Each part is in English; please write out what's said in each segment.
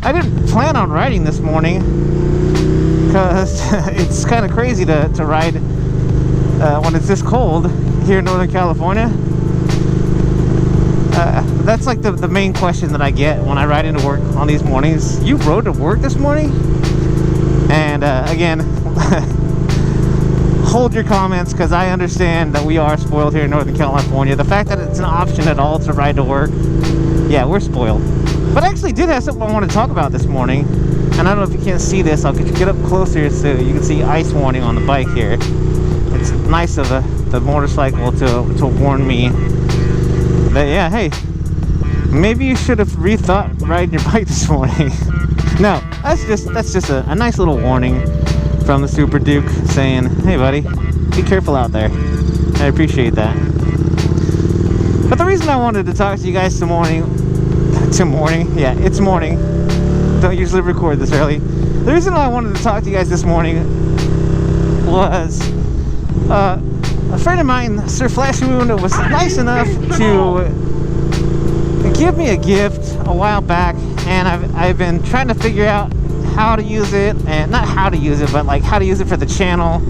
I didn't plan on riding this morning because it's kind of crazy to ride when it's this cold here in Northern California. That's like the main question that I get when I ride into work on these mornings. You rode to work this morning? And again, hold your comments, because I understand that we are spoiled here in Northern California. The fact that it's an option at all to ride to work, yeah, we're spoiled. But I actually did have something I want to talk about this morning, and I don't know if you can't see this. I'll get up closer so you can see ice warning on the bike here. It's nice of the motorcycle to warn me that, yeah, hey, maybe you should have rethought riding your bike this morning. No, that's just a nice little warning from the Super Duke saying, hey buddy, be careful out there. I appreciate that. But the reason I wanted to talk to you guys yeah, it's morning. Don't usually record this early. The reason I wanted to talk to you guys this morning was a friend of mine, Sir Flashy Wound, was nice enough to give me a gift a while back, and I've been trying to figure out how to use it, and not how to use it, but like how to use it for the channel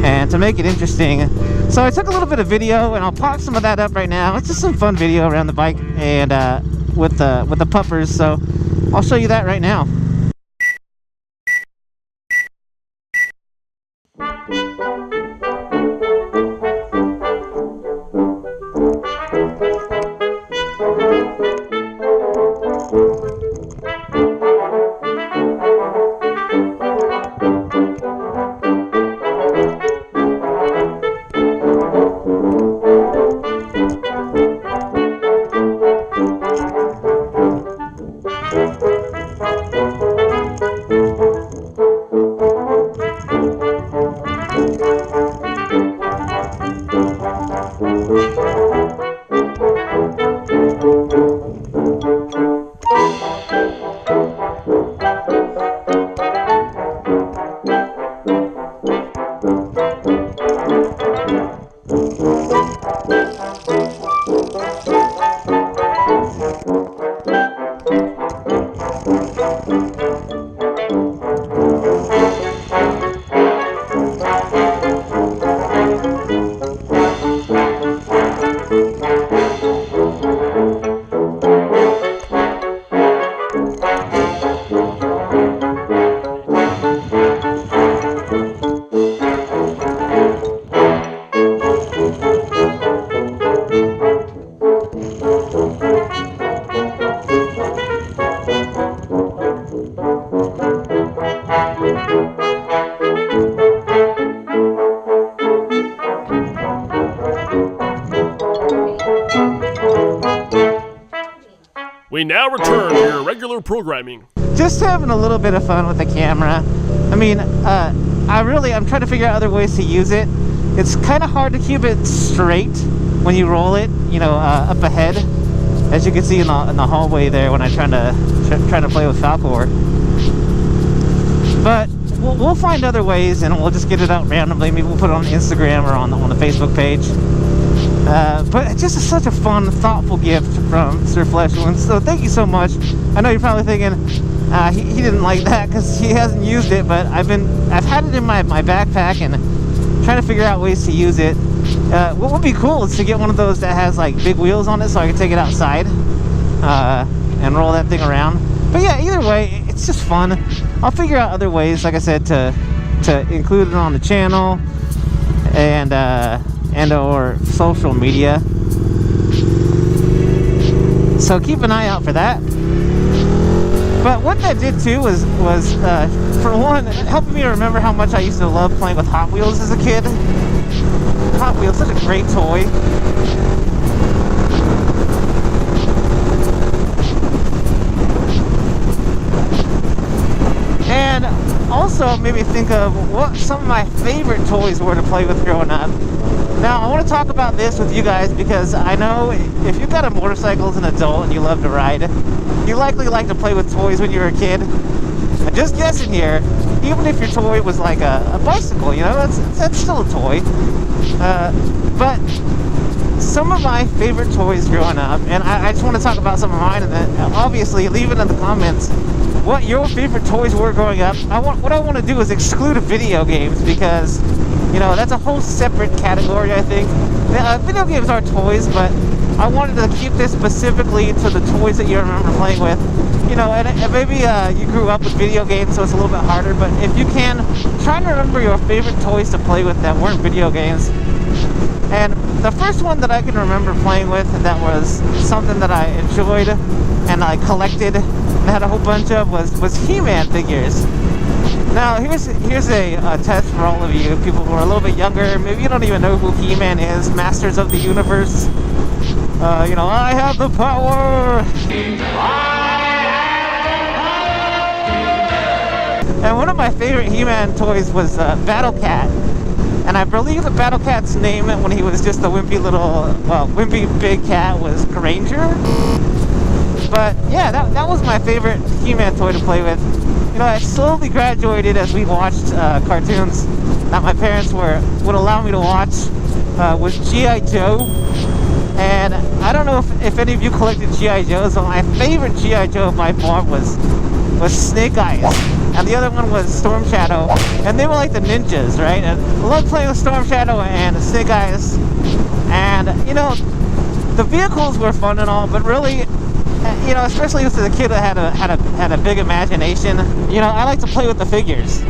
and to make it interesting. So I took a little bit of video, and I'll pop some of that up right now. It's just some fun video around the bike and with the puppers, so I'll show you that right now. We now return to your regular programming. Just having a little bit of fun with the camera. I mean, I'm trying to figure out other ways to use it. It's kind of hard to keep it straight when you roll it, you know, up ahead, as you can see in the hallway there when I'm trying to play with Falcor. But we'll find other ways, and we'll just get it out randomly. Maybe we'll put it on Instagram or on the Facebook page. But it's just such a fun, thoughtful gift from Sir Fleshwound. So thank you so much. I know you're probably thinking he didn't like that because he hasn't used it, but I've had it in my backpack and trying to figure out ways to use it. What would be cool is to get one of those that has like big wheels on it, so I can take it outside and roll that thing around. But yeah, either way, it's just fun. I'll figure out other ways, like I said, to include it on the channel and or social media. So keep an eye out for that. But what that did too was for one, helping me to remember how much I used to love playing with Hot Wheels as a kid. Hot Wheels, such a great toy. And also made me think of what some of my favorite toys were to play with growing up. Now, I want to talk about this with you guys because I know if you've got a motorcycle as an adult and you love to ride, you likely like to play with toys when you were a kid. I'm just guessing here, even if your toy was like a bicycle, you know, that's still a toy. But some of my favorite toys growing up, and I just want to talk about some of mine, and then obviously leave it in the comments what your favorite toys were growing up. What I want to do is exclude video games because, you know, that's a whole separate category, I think. Video games are toys, but I wanted to keep this specifically to the toys that you remember playing with. You know, and maybe you grew up with video games, so it's a little bit harder, but if you can, try to remember your favorite toys to play with that weren't video games. And the first one that I can remember playing with that was something that I enjoyed and I collected and had a whole bunch of was He-Man figures. Now, here's a test for all of you people who are a little bit younger. Maybe you don't even know who He-Man is. Masters of the Universe. You know, I have the power! And one of my favorite He-Man toys was Battle Cat. And I believe the Battle Cat's name when he was just a wimpy little, well, wimpy big cat was Granger. But yeah, that was my favorite He-Man toy to play with. You know, I slowly graduated as we watched cartoons that my parents would allow me to watch. Was G.I. Joe. And I don't know if any of you collected G.I. Joes, but my favorite G.I. Joe by far was Snake Eyes. And the other one was Storm Shadow. And they were like the ninjas, right? And I loved playing with Storm Shadow and Snake Eyes. And, you know, the vehicles were fun and all, but really, you know, especially as a kid that had a big imagination, you know, I like to play with the figures.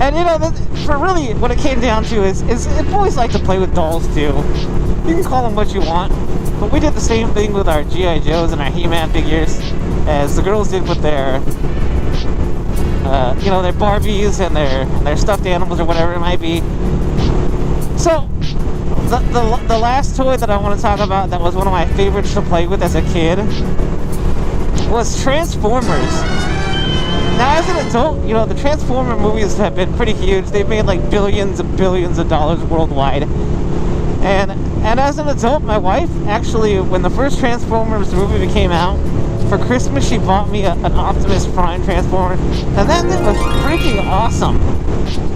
And, you know, for really what it came down to is boys like to play with dolls too. You can call them what you want, but we did the same thing with our G.I. Joes and our He-Man figures as the girls did with their, you know, their Barbies and their stuffed animals or whatever it might be. So, the last toy that I want to talk about that was one of my favorites to play with as a kid was Transformers. Now, as an adult, you know, the Transformer movies have been pretty huge. They've made like billions and billions of dollars worldwide. And as an adult, my wife, actually, when the first Transformers movie came out, for Christmas, she bought me an Optimus Prime Transformer, and that thing was freaking awesome.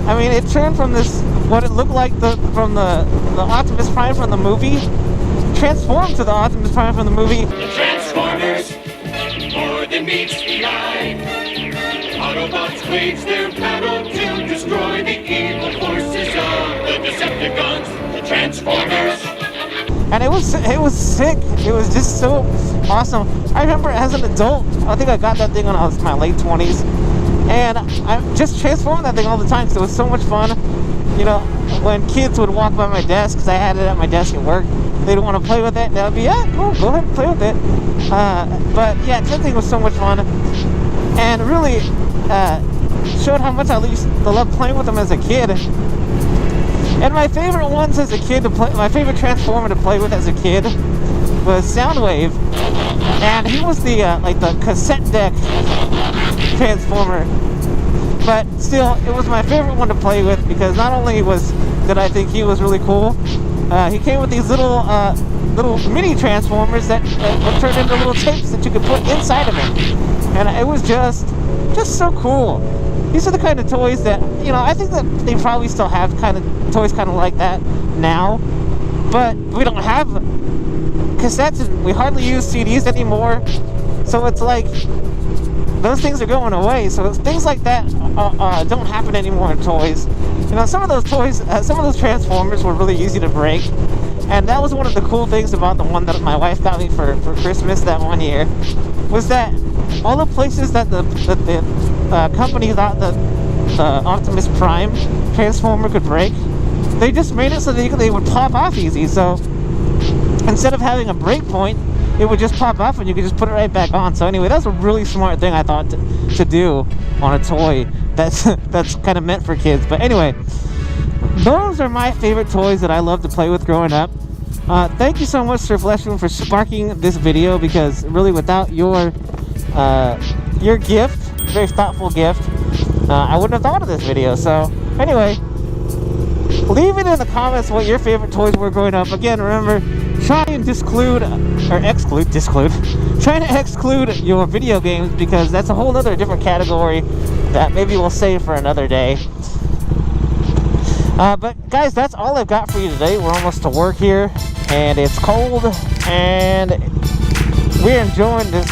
I mean, it turned from this, what it looked like from the Optimus Prime from the movie, transformed to the Optimus Prime from the movie. The Transformers, more than meets the eye. Autobots wage their battle to destroy the evil forces of the Decepticons, the Transformers. And it was sick. It was just so awesome. I remember as an adult, I think I got that thing when I was in my late 20s. And I just transformed that thing all the time because it was so much fun. You know, when kids would walk by my desk, because I had it at my desk at work, they'd want to play with it. And I'd be, yeah, cool, go ahead and play with it. But yeah, that thing was so much fun. And really showed how much I used to love playing with them as a kid. And my favorite ones as a kid to play, my favorite Transformer to play with as a kid was Soundwave, and he was the like the cassette deck Transformer. But still, it was my favorite one to play with because not only did I think he was really cool, he came with these little mini Transformers that would turn into little tapes that you could put inside of him, and it was just so cool. These are the kind of toys that, you know, I think that they probably still have toys kind of like that now, but we don't have cassettes and we hardly use CDs anymore, so it's like those things are going away. So things like that don't happen anymore in toys. You know, some of those toys, some of those Transformers were really easy to break, and that was one of the cool things about the one that my wife got me for Christmas that one year, was that all the places that the company thought the Optimus Prime Transformer could break, they just made it so they would pop off easy. So instead of having a break point, it would just pop off and you could just put it right back on. So anyway, that's a really smart thing I thought to do on a toy that's kind of meant for kids. But anyway, those are my favorite toys that I love to play with growing up. Thank you so much, Sir Fleshman, for sparking this video, because really without your gift, very thoughtful gift, I wouldn't have thought of this video. So anyway, leave it in the comments what your favorite toys were growing up. Again, remember, try and exclude your video games, because that's a whole other different category that maybe we'll save for another day. But guys, that's all I've got for you today. We're almost to work here, and it's cold, and we're enjoying this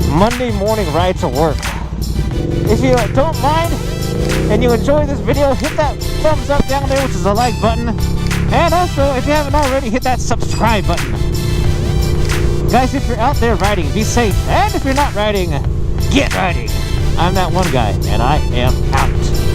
Monday morning ride to work. If you don't mind and you enjoy this video, hit that thumbs up down there, which is the like button. And also, if you haven't already, hit that subscribe button. Guys, if you're out there riding, be safe. And if you're not riding, get riding. I'm that one guy, and I am out.